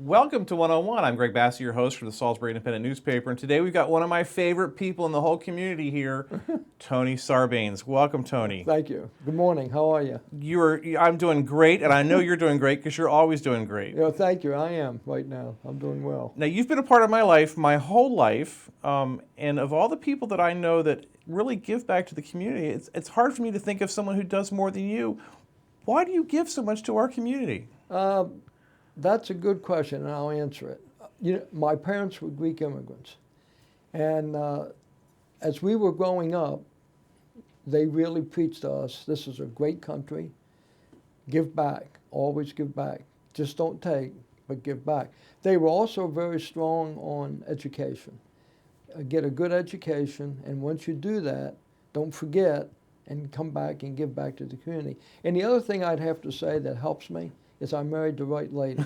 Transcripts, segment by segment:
Welcome to 101. I'm Greg Bassey, your host for the Salisbury Independent newspaper, and today we've got one of my favorite people in the whole community here, Tony Sarbanes. Welcome, Tony. Thank you. Good morning. How are you? I'm doing great, and I know you're doing great because you're always doing great. Yeah, thank you. I am right now. I'm doing well. Now, you've been a part of my life my whole life, and of all the people that I know that really give back to the community, it's hard for me to think of someone who does more than you. Why do you give so much to our community? That's a good question, and I'll answer it. You know, my parents were Greek immigrants, and as we were growing up, they really preached to us, this is a great country, give back, always give back. Just don't take, but give back. They were also very strong on education. Get a good education, and once you do that, don't forget and come back and give back to the community. And the other thing I'd have to say that helps me is I married the right lady.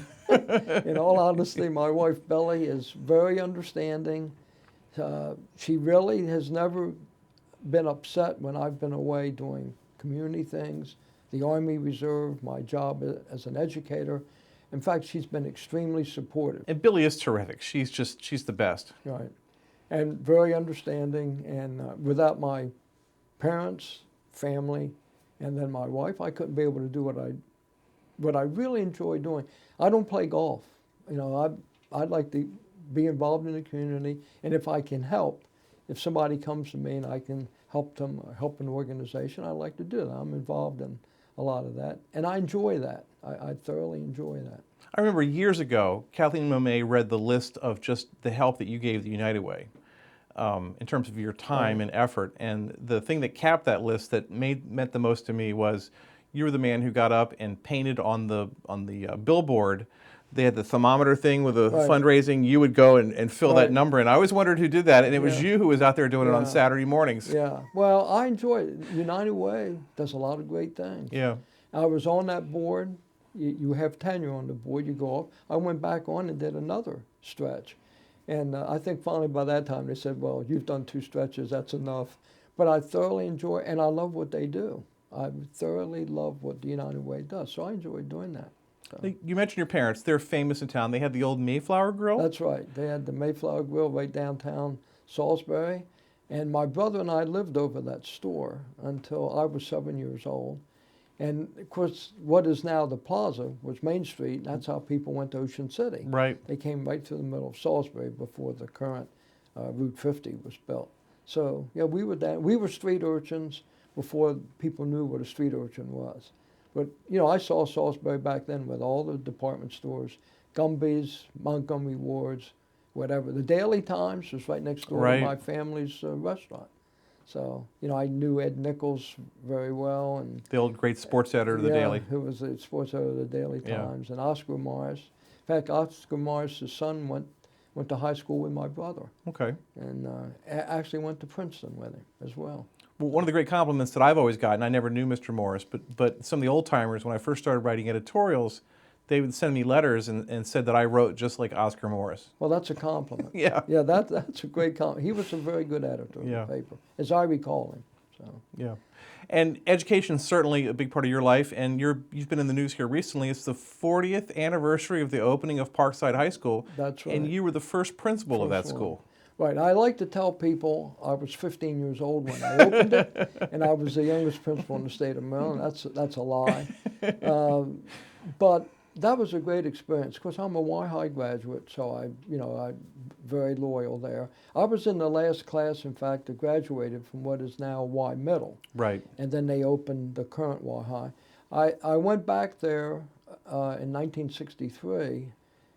In all honesty, my wife, Belly, is very understanding. She really has never been upset when I've been away doing community things, the Army Reserve, my job as an educator. In fact, she's been extremely supportive. And Billy is terrific. She's the best. Right. And very understanding. And without my parents, family, and then my wife, I couldn't be able to do what I really enjoy doing. I don't play golf. You know, I'd like to be involved in the community, and if I can help, if somebody comes to me and I can help them or help an organization, I like to do that. I'm involved in a lot of that, and I enjoy that. I thoroughly enjoy that. I remember years ago, Kathleen Momet read the list of just the help that you gave the United Way in terms of your time and effort, and the thing that capped that list that meant the most to me was you were the man who got up and painted on the billboard. They had the thermometer thing with the fundraising. You would go and fill that number in. I always wondered who did that, and it was you who was out there doing it on Saturday mornings. Yeah, well, I enjoy it. United Way does a lot of great things. Yeah. I was on that board. You have tenure on the board. You go off. I went back on and did another stretch. And I think finally by that time they said, well, you've done 2 stretches. That's enough. But I thoroughly enjoy it, and I love what they do. I thoroughly love what the United Way does, so I enjoy doing that. So. You mentioned your parents. They're famous in town. They had the old Mayflower Grill? That's right. They had the Mayflower Grill right downtown Salisbury, and my brother and I lived over that store until I was 7 years old. And, of course, what is now the plaza was Main Street, and that's how people went to Ocean City. Right. They came right through the middle of Salisbury before the current Route 50 was built. So, yeah, we were street urchins before people knew what a street urchin was. But, you know, I saw Salisbury back then with all the department stores, Gumby's, Montgomery Ward's, whatever. The Daily Times was right next door to my family's restaurant. So, you know, I knew Ed Nichols very well. And the old great sports editor of the Daily. Who was the sports editor of the Daily Times. And Oscar Morris. In fact, Oscar Morris' son went to high school with my brother. Okay. And actually went to Princeton with him as well. Well, one of the great compliments that I've always gotten, I never knew Mr. Morris, but some of the old timers, when I first started writing editorials, they would send me letters and said that I wrote just like Oscar Morris. Well, that's a compliment. Yeah. Yeah, that's a great compliment. He was a very good editor of the paper, as I recall him. So. Yeah. And education is certainly a big part of your life, and you've been in the news here recently. It's the 40th anniversary of the opening of Parkside High School. That's right. And you were the first principal of that school. Right. I like to tell people I was 15 years old when I opened it, and I was the youngest principal in the state of Maryland. That's a lie. But that was a great experience. Of course, I'm a Y High graduate, so I'm very loyal there. I was in the last class, in fact, that graduated from what is now Y Middle. Right. And then they opened the current Y High. I went back there in 1963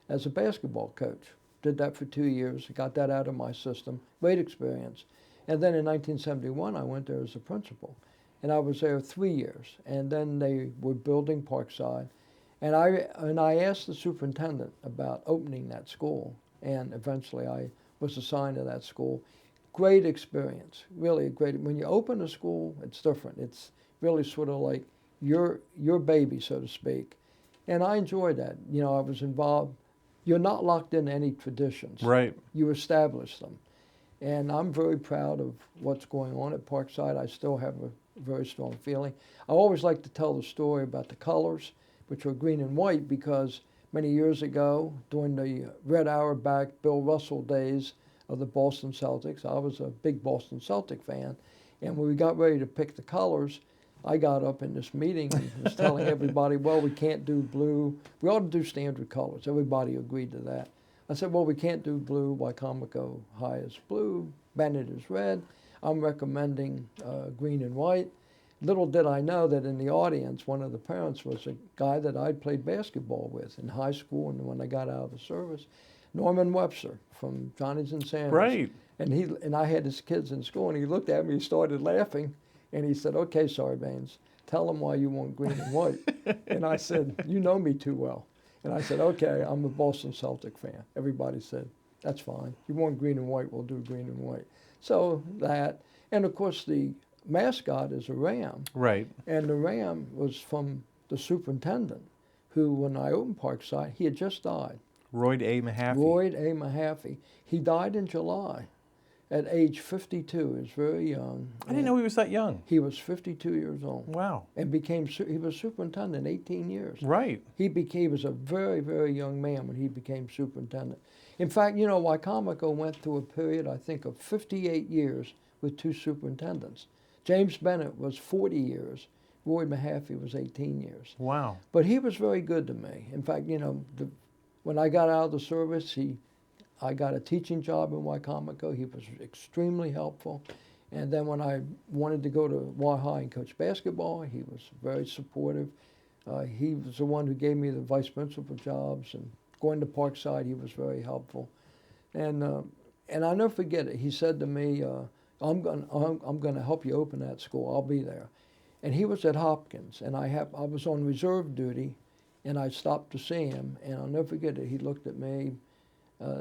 as a basketball coach. Did that for 2 years, got that out of my system. Great experience. And then in 1971, I went there as a principal. and I was there 3 years. And then they were building Parkside, and I asked the superintendent about opening that school, and eventually I was assigned to that school. Great experience, really a great. When you open a school, it's different. It's really sort of like your baby, so to speak, and I enjoyed that. You know, I was involved. You're not locked into any traditions. Right. You establish them, and I'm very proud of what's going on at Parkside. I still have a very strong feeling. I always like to tell the story about the colors, which were green and white, because many years ago, during the Red Auerbach, Bill Russell days of the Boston Celtics, I was a big Boston Celtic fan, and when we got ready to pick the colors, I got up in this meeting and was telling everybody, well, we can't do blue. We ought to do standard colors. Everybody agreed to that. I said, well, we can't do blue. Wycomico High is blue. Bennett is red. I'm recommending green and white. Little did I know that in the audience, one of the parents was a guy that I'd played basketball with in high school and when I got out of the service, Norman Webster from Johnny's and Sanders. Right. And I had his kids in school, and he looked at me, he started laughing, and he said, okay, Sarbanes, tell them why you want green and white. And I said, you know me too well. And I said, okay, I'm a Boston Celtic fan. Everybody said, that's fine. You want green and white, we'll do green and white. So that, and of course the mascot is a ram. Right. And the ram was from the superintendent, who, when I opened Parkside, he had just died. Royd A. Mahaffey. Royd A. Mahaffey. He died in July at age 52. He was very young. I didn't know he was that young. He was 52 years old. Wow. And he was superintendent 18 years. Right. He was a very, very young man when he became superintendent. In fact, you know, Wycomico went through a period, I think, of 58 years with two superintendents. James Bennett was 40 years. Royd Mahaffey was 18 years. Wow. But he was very good to me. In fact, you know, when I got out of the service, I got a teaching job in Wycomico. He was extremely helpful. And then when I wanted to go to Y High and coach basketball, he was very supportive. He was the one who gave me the vice principal jobs, and going to Parkside, he was very helpful. And I'll never forget it. He said to me, I'm going to help you open that school. I'll be there. And he was at Hopkins, and I was on reserve duty, and I stopped to see him, and I'll never forget it. He looked at me.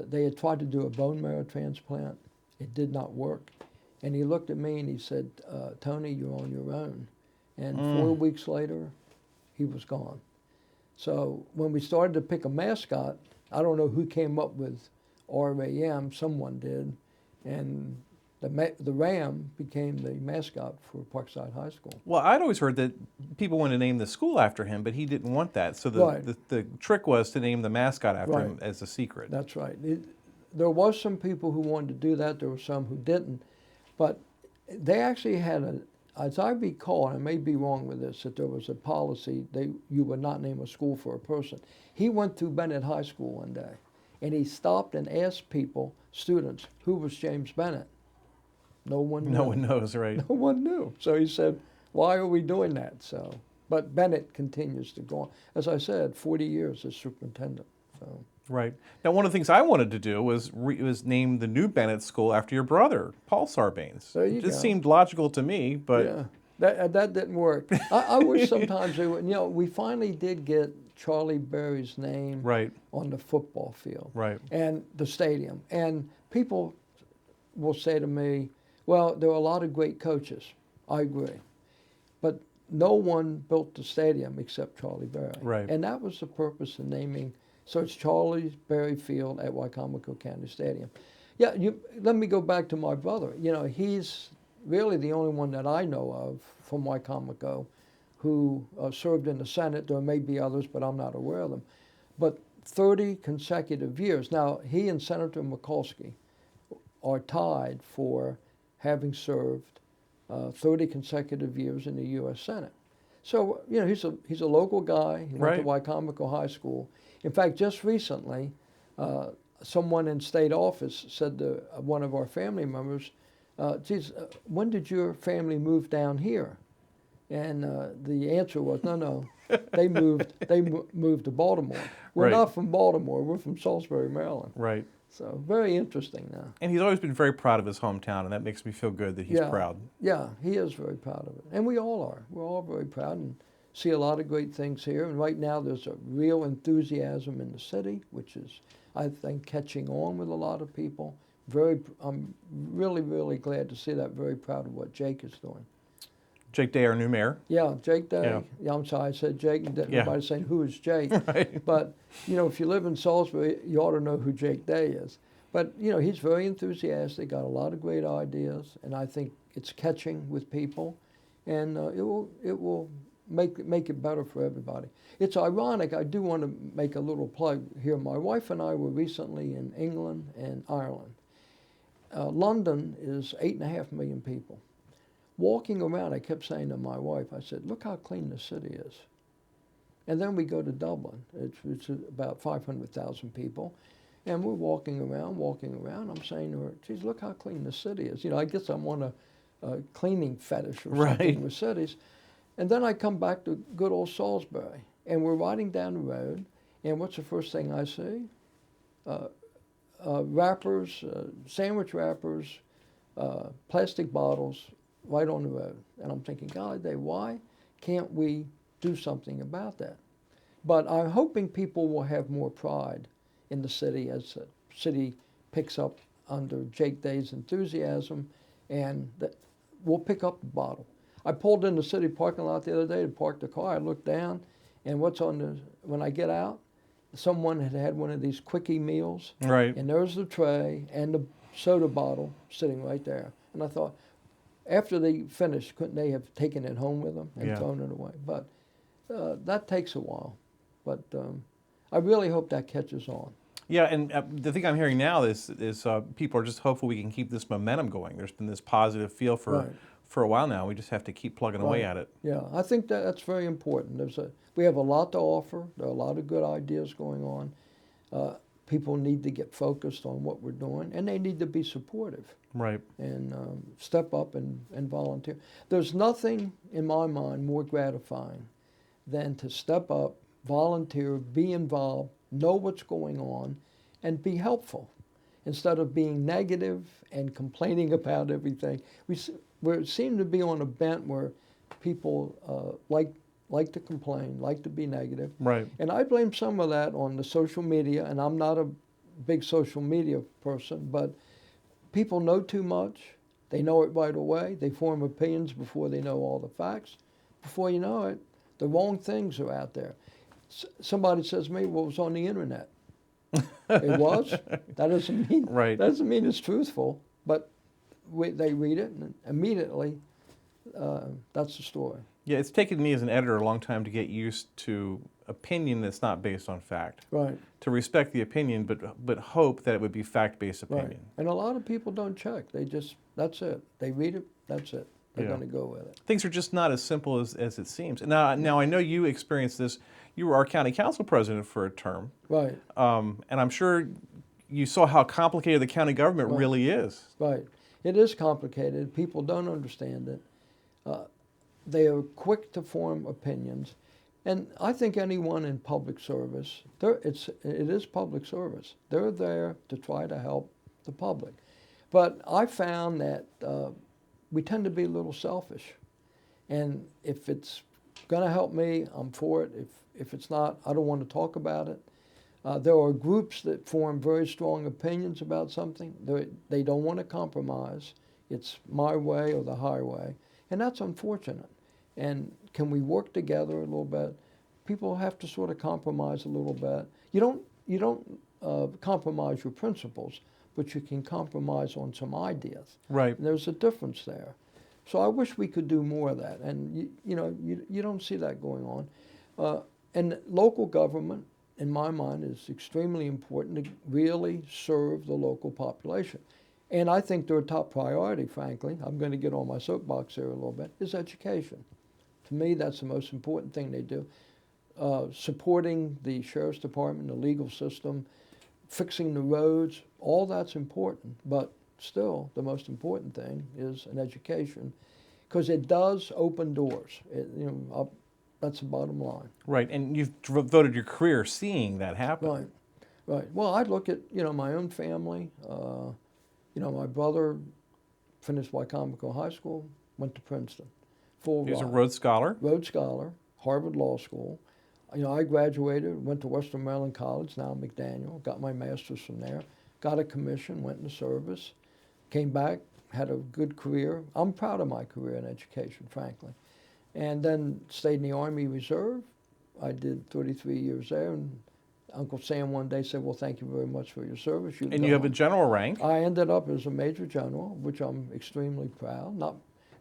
They had tried to do a bone marrow transplant. It did not work. And he looked at me and he said, Tony, you're on your own. And 4 weeks later, he was gone. So when we started to pick a mascot, I don't know who came up with RAM, someone did, and the ram became the mascot for Parkside High School. Well, I'd always heard that people wanted to name the school after him, but he didn't want that. So Right. the trick was to name the mascot after Right. him as a secret. That's right. There was some people who wanted to do that. There were some who didn't. But they actually had as I recall, and I may be wrong with this, that there was a policy you would not name a school for a person. He went through Bennett High School one day, and he stopped and asked people, students, who was James Bennett? No one knew. No one knows, right? No one knew. So he said, why are we doing that? So, but Bennett continues to go on. As I said, 40 years as superintendent. So. Right. Now, one of the things I wanted to do was name the new Bennett School after your brother, Paul Sarbanes. There you It just go. seemed logical to me, but... Yeah, that didn't work. I wish sometimes they would, you know, we finally did get Charlie Berry's name Right. on the football field. Right. And the stadium. And people will say to me, well, there are a lot of great coaches. I agree. But no one built the stadium except Charlie Berry. Right. And that was the purpose of naming. So it's Charlie Berry Field at Wycomico County Stadium. Yeah, let me go back to my brother. You know, he's really the only one that I know of from Wycomico who served in the Senate. There may be others, but I'm not aware of them. But 30 consecutive years. Now, he and Senator Mikulski are tied for having served 30 consecutive years in the U.S. Senate. So, you know, he's a local guy. He went to Wycomico High School. In fact, just recently, someone in state office said to one of our family members, geez, when did your family move down here? And the answer was, no, they moved to Baltimore. We're Right. not from Baltimore. We're from Salisbury, Maryland. Right. So very interesting now. And he's always been very proud of his hometown, and that makes me feel good that he's proud. Yeah, he is very proud of it. And we all are. We're all very proud and see a lot of great things here. And right now there's a real enthusiasm in the city, which is, I think, catching on with a lot of people. I'm really, really glad to see that, very proud of what Jake is doing. Jake Day, our new mayor. Yeah, Jake Day. Yeah. Yeah, I'm sorry, I said Jake, and everybody's saying, who is Jake? Right. But, if you live in Salisbury, you ought to know who Jake Day is. But, he's very enthusiastic, got a lot of great ideas, and I think it's catching with people, and it will make it better for everybody. It's ironic, I do want to make a little plug here. My wife and I were recently in England and Ireland. London is 8.5 million people. Walking around, I kept saying to my wife, I said, look how clean the city is. And then we go to Dublin. It's about 500,000 people. And we're walking around. I'm saying to her, geez, look how clean the city is. I guess I'm on a cleaning fetish or something with cities. And then I come back to good old Salisbury. And we're riding down the road. And what's the first thing I see? Wrappers, sandwich wrappers, plastic bottles, right on the road. And I'm thinking, golly day, why can't we do something about that? But I'm hoping people will have more pride in the city as the city picks up under Jake Day's enthusiasm, and that we'll pick up the bottle. I pulled in the city parking lot the other day to park the car. I looked down, and when I get out, someone had one of these quickie meals. Right. And there's the tray and the soda bottle sitting right there. And I thought, after they finished, couldn't they have taken it home with them and thrown it away? But that takes a while. But I really hope that catches on. Yeah, and the thing I'm hearing now is people are just hopeful we can keep this momentum going. There's been this positive feel for a while now. We just have to keep plugging away at it. Yeah, I think that's very important. We have a lot to offer. There are a lot of good ideas going on. People need to get focused on what we're doing, and they need to be supportive. Right. And step up and volunteer. There's nothing, in my mind, more gratifying than to step up, volunteer, be involved, know what's going on, and be helpful. Instead of being negative and complaining about everything. We seem to be on a bent where people like to complain, like to be negative. Right. And I blame some of that on the social media, and I'm not a big social media person, but people know too much. They know it right away. They form opinions before they know all the facts. Before you know it, the wrong things are out there. Somebody says to me, well, it was on the internet. It was? That doesn't mean it's truthful, but they read it, and immediately that's the story. Yeah, it's taken me as an editor a long time to get used to opinion that's not based on fact. Right. To respect the opinion, but hope that it would be fact-based opinion. Right. And a lot of people don't check. That's it. They read it, that's it. They're going to go with it. Things are just not as simple as it seems. Now I know you experienced this. You were our county council president for a term. Right. And I'm sure you saw how complicated the county government really is. Right. It is complicated. People don't understand it. They are quick to form opinions. And I think anyone in public service, it is public service. They're there to try to help the public. But I found that we tend to be a little selfish. And if it's going to help me, I'm for it. If it's not, I don't want to talk about it. There are groups that form very strong opinions about something. They don't want to compromise. It's my way or the highway. And that's unfortunate. And can we work together a little bit? People have to sort of compromise a little bit. You don't compromise your principles, but you can compromise on some ideas. Right. And there's a difference there. So I wish we could do more of that. And you don't see that going on. And local government, in my mind, is extremely important to really serve the local population. And I think their top priority, frankly, I'm going to get on my soapbox here a little bit, is education. To me, that's the most important thing they do. Supporting the sheriff's department, the legal system, fixing the roads, all that's important. But still, the most important thing is an education, because it does open doors. That's the bottom line. Right, and you've devoted your career seeing that happen. Right. Right. Well, I look at, my own family. My brother finished Wycomico High School, went to Princeton. Full He was a ride. Rhodes Scholar. Rhodes Scholar, Harvard Law School. I graduated, went to Western Maryland College, now McDaniel, got my master's from there, got a commission, went into service, came back, had a good career. I'm proud of my career in education, frankly. And then stayed in the Army Reserve. I did 33 years there, and Uncle Sam one day said, well, thank you very much for your service. And you have a general rank. I ended up as a Major General, which I'm extremely proud.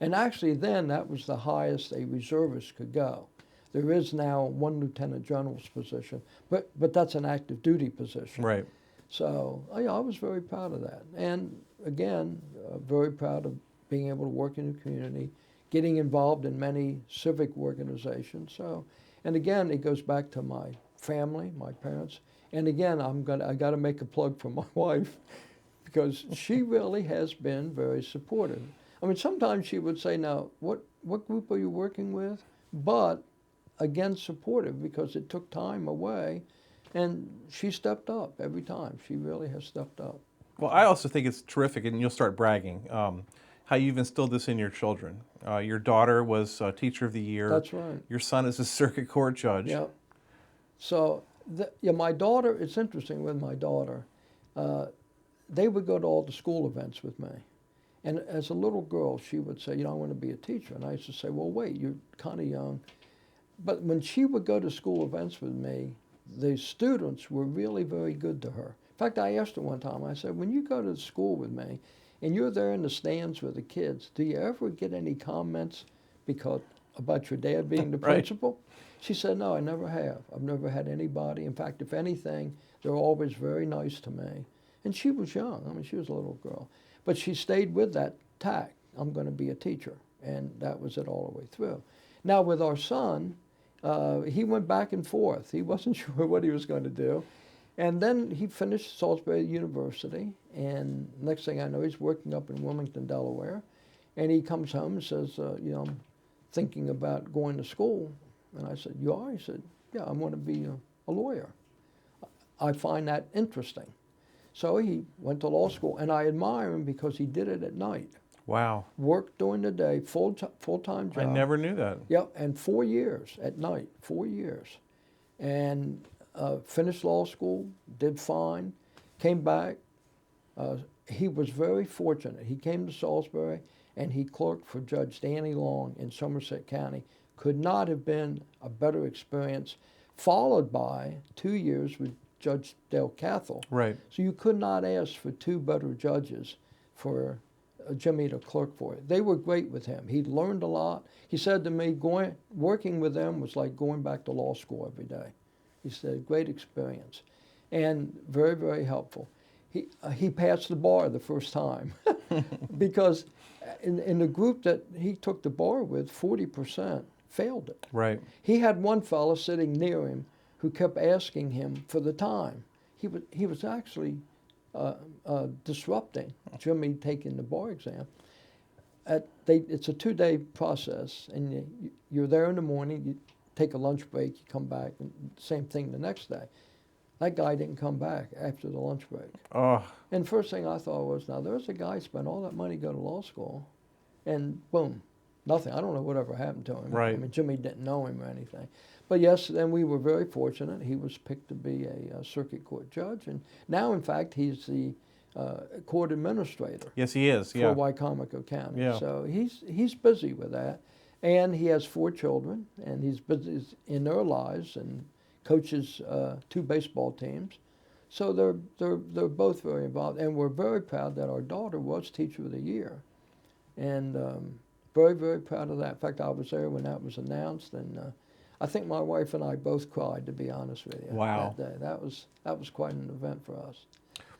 And actually then, that was the highest a reservist could go. There is now one Lieutenant General's position, but that's an active duty position. Right. So I was very proud of that. And again, very proud of being able to work in the community, getting involved in many civic organizations. So, and again, it goes back to my family, my parents. And again, I got to make a plug for my wife, because she really has been very supportive. I mean, sometimes she would say, now, what group are you working with? But again, supportive, because it took time away, and she stepped up every time. She really has stepped up. Well, I also think it's terrific, and you'll start bragging, how you've instilled this in your children. Your daughter was Teacher of the Year. That's right. Your son is a circuit court judge. Yeah. So, my daughter, it's interesting with my daughter. They would go to all the school events with me. And as a little girl, she would say, I want to be a teacher. And I used to say, well, wait, you're kind of young. But when she would go to school events with me, the students were really very good to her. In fact, I asked her one time, I said, when you go to school with me and you're there in the stands with the kids, do you ever get any comments about your dad being the Right. principal? She said, no, I never have. I've never had anybody. In fact, if anything, they're always very nice to me. And she was young. I mean, she was a little girl. But she stayed with that tack. I'm going to be a teacher. And that was it all the way through. Now, with our son, he went back and forth. He wasn't sure what he was going to do. And then he finished Salisbury University. And next thing I know, he's working up in Wilmington, Delaware. And he comes home and says, I'm thinking about going to school. And I said, you are? He said, yeah, I want to be a lawyer. I find that interesting. So he went to law school, and I admire him because he did it at night. Wow. Worked during the day, full-time job. I never knew that. Yep, and 4 years at night, 4 years. And finished law school, did fine, came back. He was very fortunate. He came to Salisbury, and he clerked for Judge Danny Long in Somerset County. Could not have been a better experience, followed by 2 years with Judge Dale Cathell. Right. So you could not ask for two better judges for Jimmy to clerk for it. They were great with him. He learned a lot. He said to me, working with them was like going back to law school every day. He said, great experience. And very, very helpful. He passed the bar the first time because in the group that he took the bar with, 40% failed it. Right. He had one fellow sitting near him who kept asking him for the time. He was actually disrupting Jimmy taking the bar exam. It's a 2-day process, and you're there in the morning, you take a lunch break, you come back, and same thing the next day. That guy didn't come back after the lunch break. Oh. And first thing I thought was, now there's a guy spent all that money to go to law school, and boom, nothing. I don't know whatever happened to him. Right. I mean, Jimmy didn't know him or anything. But yes, then we were very fortunate. He was picked to be a circuit court judge, and now, in fact, he's the court administrator. Yes, he is. Yeah. For Wycomico County. Yeah. So he's busy with that, and he has 4 children, and he's busy in their lives and coaches 2 baseball teams. So they're both very involved, and we're very proud that our daughter was Teacher of the Year, and very, very proud of that. In fact, I was there when that was announced, and I think my wife and I both cried, to be honest with you. Wow. That day. That was quite an event for us.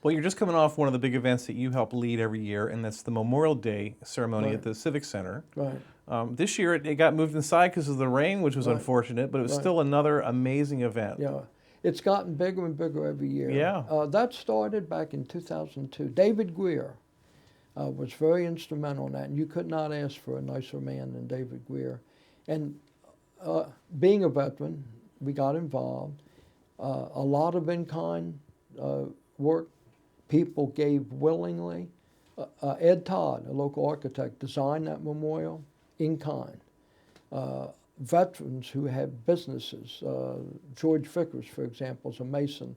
Well, you're just coming off one of the big events that you help lead every year, and that's the Memorial Day ceremony Right. at the Civic Center. Right. This year it got moved inside because of the rain, which was Right. unfortunate, but it was Right. still another amazing event. Yeah. It's gotten bigger and bigger every year. Yeah. That started back in 2002. David Greer was very instrumental in that, and you could not ask for a nicer man than David Greer. And being a veteran, we got involved. A lot of in-kind work people gave willingly. Ed Todd, a local architect, designed that memorial in kind. Veterans who had businesses, George Vickers, for example, is a mason.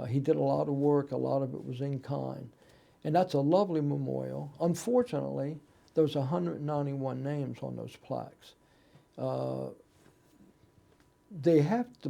He did a lot of work, a lot of it was in kind. And that's a lovely memorial. Unfortunately, there's 191 names on those plaques. The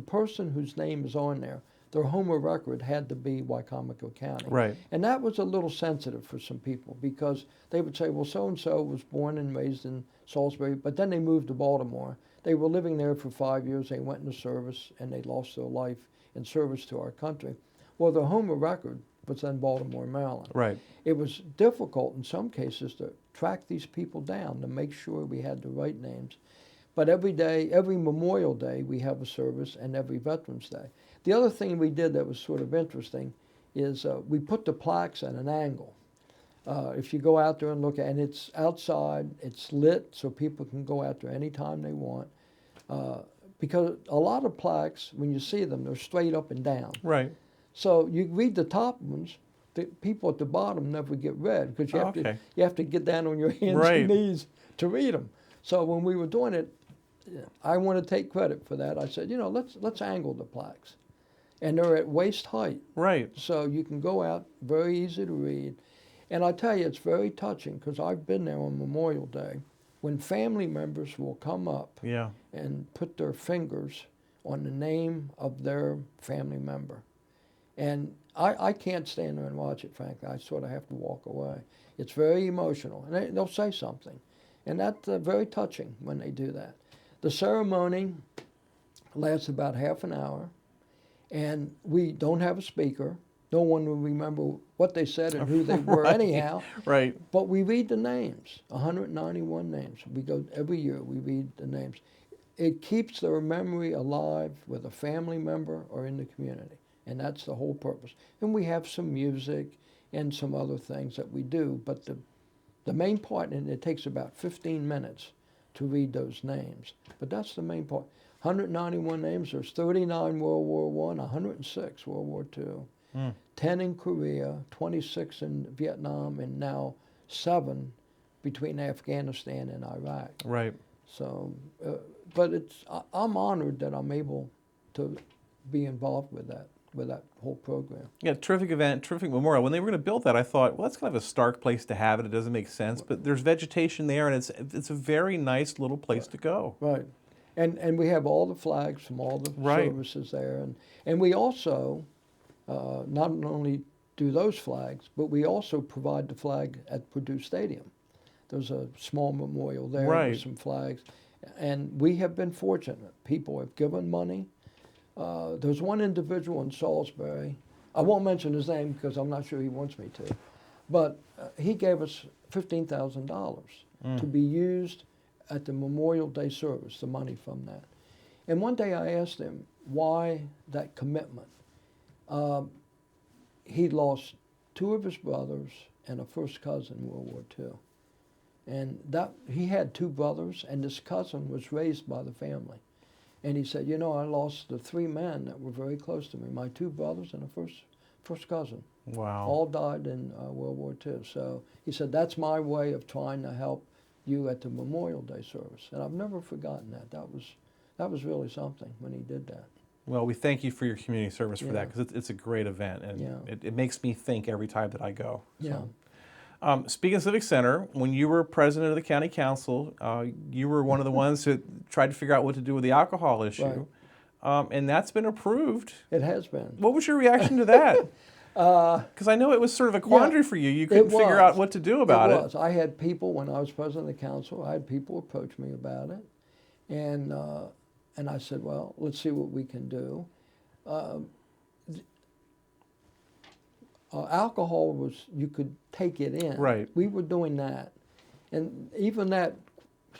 person whose name is on there, their home of record had to be Wycomico County. Right. And that was a little sensitive for some people because they would say, well, so-and-so was born and raised in Salisbury, but then they moved to Baltimore. They were living there for 5 years, they went into service, and they lost their life in service to our country. Well, their home of record was in Baltimore, Maryland. Right. It was difficult in some cases to track these people down to make sure we had the right names. But every day, every Memorial Day, we have a service, and every Veterans Day. The other thing we did that was sort of interesting is we put the plaques at an angle. If you go out there and look at it, and it's outside, it's lit so people can go out there anytime they want. Because a lot of plaques, when you see them, they're straight up and down. Right. So you read the top ones, the people at the bottom never get read because you have to get down on your hands and knees to read them. So when we were doing it, I want to take credit for that. I said, let's angle the plaques. And they're at waist height. Right. So you can go out, very easy to read. And I tell you, it's very touching because I've been there on Memorial Day when family members will come up and put their fingers on the name of their family member. And I can't stand there and watch it, frankly. I sort of have to walk away. It's very emotional. And they'll say something. And that's very touching when they do that. The ceremony lasts about half an hour. And we don't have a speaker. No one will remember what they said and who they were anyhow. Right. But we read the names, 191 names. We go every year, we read the names. It keeps their memory alive with a family member or in the community. And that's the whole purpose. And we have some music and some other things that we do. But the main part, and it takes about 15 minutes to read those names. But that's the main part. 191 names. There's 39 World War I, 106 World War II, 10 in Korea, 26 in Vietnam, and now 7 between Afghanistan and Iraq. Right. So, but I'm honored that I'm able to be involved with that whole program. Yeah, terrific event, terrific memorial. When they were going to build that, I thought, well, that's kind of a stark place to have it. It doesn't make sense, but there's vegetation there, and it's a very nice little place to go. Right. And we have all the flags from all the services there. And we also not only do those flags, but we also provide the flag at Purdue Stadium. There's a small memorial there with some flags. And we have been fortunate. People have given money. There's one individual in Salisbury. I won't mention his name because I'm not sure he wants me to. But he gave us $15,000 to be used at the Memorial Day service, the money from that. And one day I asked him why that commitment. He lost 2 of his brothers and a first cousin in World War II. And he had 2 brothers, and this cousin was raised by the family. And he said, I lost the 3 men that were very close to me, my 2 brothers and a first cousin. Wow. All died in World War II. So he said, that's my way of trying to help you at the Memorial Day service. And I've never forgotten that. That was really something when he did that. Well, we thank you for your community service for that, because it's a great event, and it makes me think every time that I go. So. Yeah. Speaking of Civic Center, when you were president of the county council, you were one of the ones who tried to figure out what to do with the alcohol issue, and that's been approved. It has been. What was your reaction to that? Because I know it was sort of a quandary for you. You couldn't figure out what to do about it. It was. I had people, when I was president of the council, I had people approach me about it. And I said, well, let's see what we can do. Alcohol was, you could take it in. Right. We were doing that. And even that,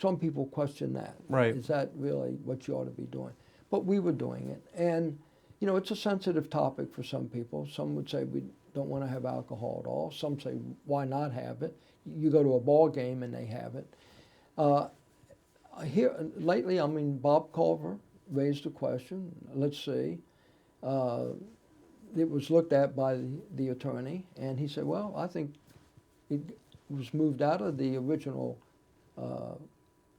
some people question that. Right. Is that really what you ought to be doing? But we were doing it. And it's a sensitive topic for some people. Some would say we don't want to have alcohol at all. Some say, why not have it? You go to a ball game and they have it. Here lately, Bob Culver raised a question. Let's see. it was looked at by the attorney, and he said, well, I think it was moved out of the original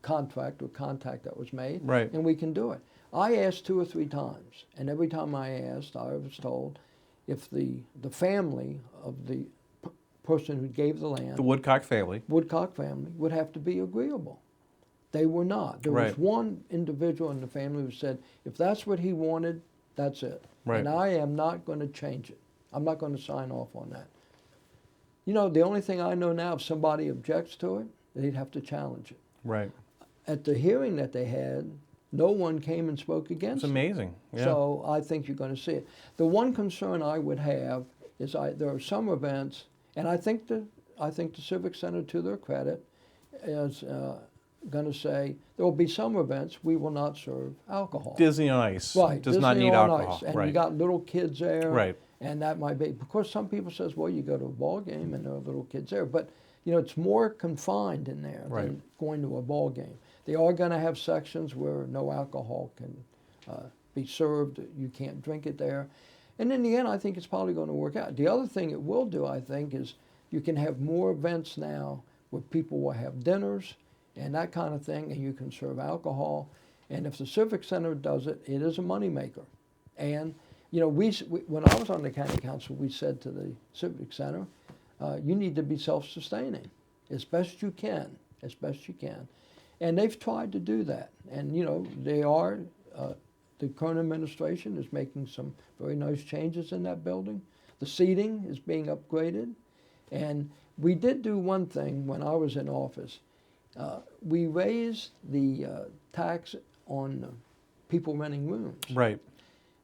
contract or contact that was made, Right. and we can do it. I asked 2 or 3 times, and every time I asked, I was told if the family of the person who gave the land, The Woodcock family. Woodcock family, would have to be agreeable. They were not. There was Right. one individual in the family who said, if that's what he wanted, that's it. Right. And I am not going to change it. I'm not going to sign off on that. You know, the only thing I know now, if somebody objects to it, they'd have to challenge it. Right. At the hearing that they had, no one came and spoke against It's it. amazing. Yeah. So I think you're going to see it. The one concern I would have is there are some events, and I think the Civic Center, to their credit, is going to say there will be some events we will not serve alcohol. Disney on Ice Right, does not Disney need on alcohol. Ice, and right. you got little kids there, Right. and that might be, of course, some people says, well, you go to a ball game and there are little kids there, but you know, it's more confined in there Right. than going to a ball game. They are going to have sections where no alcohol can be served. You can't drink it there. And in the end, I think it's probably going to work out. The other thing it will do, I think, is you can have more events now where people will have dinners and that kind of thing, and you can serve alcohol. And if the Civic Center does it, it is a moneymaker. And, you know, when I was on the county council, we said to the Civic Center, you need to be self-sustaining as best you can, as best you can. And they've tried to do that. And, you know, the current administration is making some very nice changes in that building. The seating is being upgraded. And we did do one thing when I was in office. We raised the tax on people renting rooms. Right.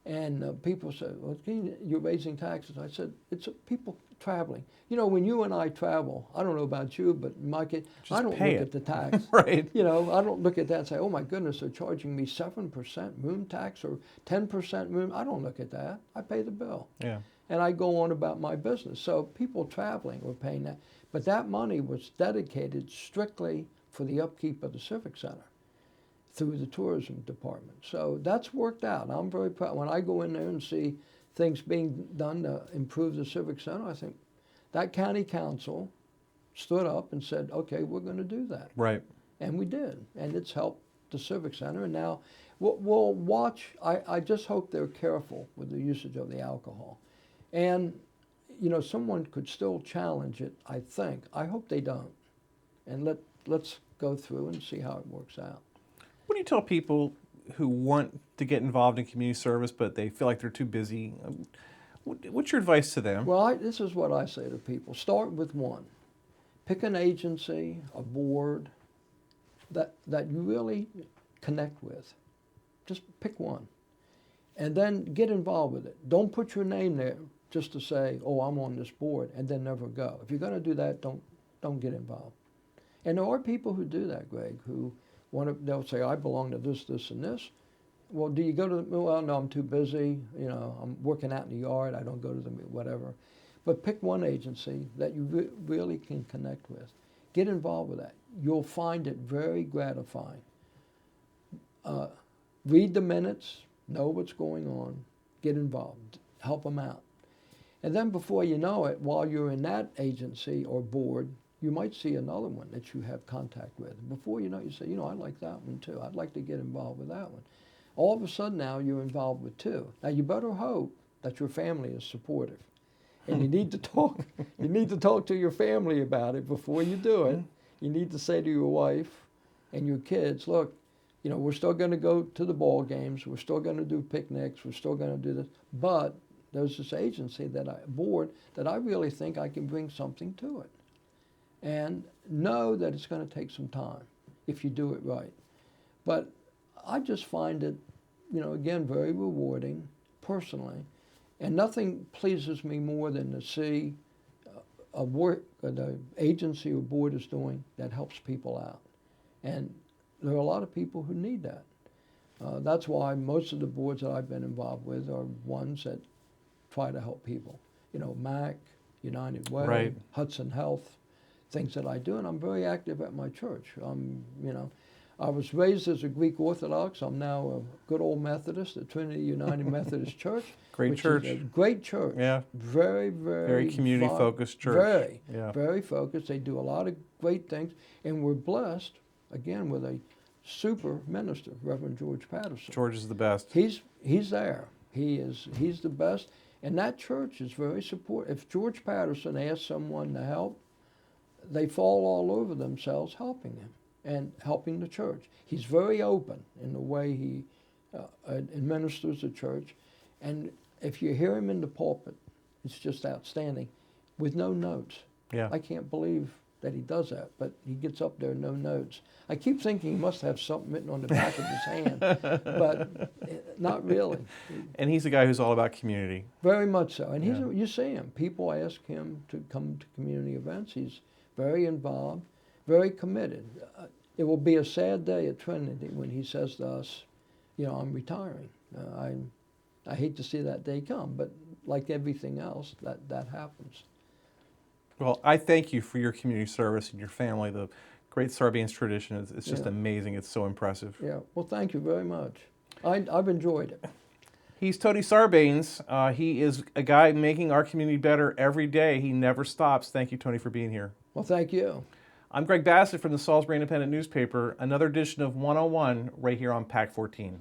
And people said, well, you're raising taxes. I said, it's people traveling. You know, when you and I travel, I don't know about you, but my kid, Just I don't pay look it. at the tax. Right. You know, I don't look at that and say, oh my goodness, they're charging me 7% room tax or 10% room. I don't look at that. I pay the bill. Yeah. And I go on about my business. So people traveling were paying that. But that money was dedicated strictly for the upkeep of the Civic Center through the tourism department. So that's worked out. I'm very proud. When I go in there and see things being done to improve the Civic Center, I think that county council stood up and said, okay, we're going to do that. Right. And we did. And it's helped the Civic Center. And now we'll watch. I just hope they're careful with the usage of the alcohol. And, you know, someone could still challenge it, I think. I hope they don't. And let's go through and see how it works out. What do you tell people who want to get involved in community service, but they feel like they're too busy? What's your advice to them? Well, this is what I say to people. Start with one. Pick an agency, a board that you really connect with. Just pick one. And then get involved with it. Don't put your name there just to say, oh, I'm on this board, and then never go. If you're going to do that, don't get involved. And there are people who do that, Greg, who they'll say, I belong to this, this, and this. Well, do you go to the, well, no, I'm too busy. You know, I'm working out in the yard. I don't go to the, whatever. But pick one agency that you really can connect with. Get involved with that. You'll find it very gratifying. Read the minutes, know what's going on, get involved, help them out. And then before you know it, while you're in that agency or board, you might see another one that you have contact with. Before you know it, you say, you know, I like that one too. I'd like to get involved with that one. All of a sudden now you're involved with 2. Now you better hope that your family is supportive. And you need to talk to your family about it before you do it. You need to say to your wife and your kids, look, you know, we're still going to go to the ball games. We're still going to do picnics. We're still going to do this. But there's this agency board that I really think I can bring something to it. And know that it's going to take some time if you do it right. But I just find it, you know, again, very rewarding personally. And nothing pleases me more than to see a work the agency or board is doing that helps people out. And there are a lot of people who need that. That's why most of the boards that I've been involved with are ones that try to help people. You know, MAC, United Way, Right. Hudson Health, things that I do. And I'm very active at my church. You know, I was raised as a Greek Orthodox. I'm now a good old Methodist at Trinity United Methodist Church. Great which church. Is a great church. Yeah. Very, Very community-focused church. Very, Yeah. very focused. They do a lot of great things. And we're blessed, again, with a super minister, Reverend George Patterson. George is the best. He's there. He's the best. And that church is very supportive. If George Patterson asks someone to help, they fall all over themselves helping him and helping the church. He's very open in the way he administers the church. And if you hear him in the pulpit, it's just outstanding, with no notes. Yeah. I can't believe that he does that, but he gets up there, no notes. I keep thinking he must have something written on the back of his hand, but not really. And he's a guy who's all about community. Very much so. And Yeah. you see him. People ask him to come to community events. He's very involved, very committed. It will be a sad day at Trinity when he says to us, you know, I'm retiring. I hate to see that day come, but like everything else, that happens. Well, I thank you for your community service and your family. The great Sarbanes tradition it's just Yeah. amazing. It's so impressive. Yeah. Well, thank you very much. I've enjoyed it. He's Tony Sarbanes. He is a guy making our community better every day. He never stops. Thank you, Tony, for being here. Well, thank you. I'm Greg Bassett from the Salisbury Independent Newspaper. Another edition of 101 right here on PAC 14.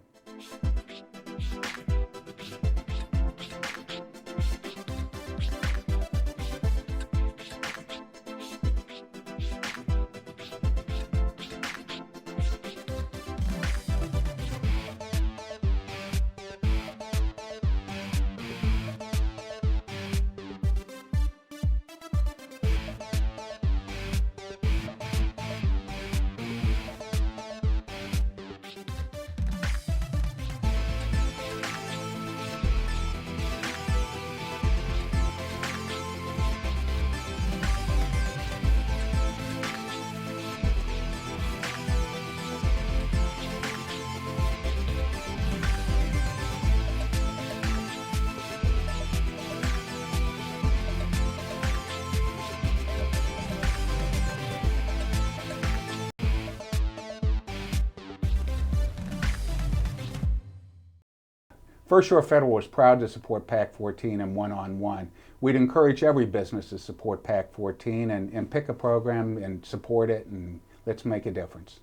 First Shore Federal is proud to support PAC 14 and one-on-one. We'd encourage every business to support PAC 14 and pick a program and support it, and let's make a difference.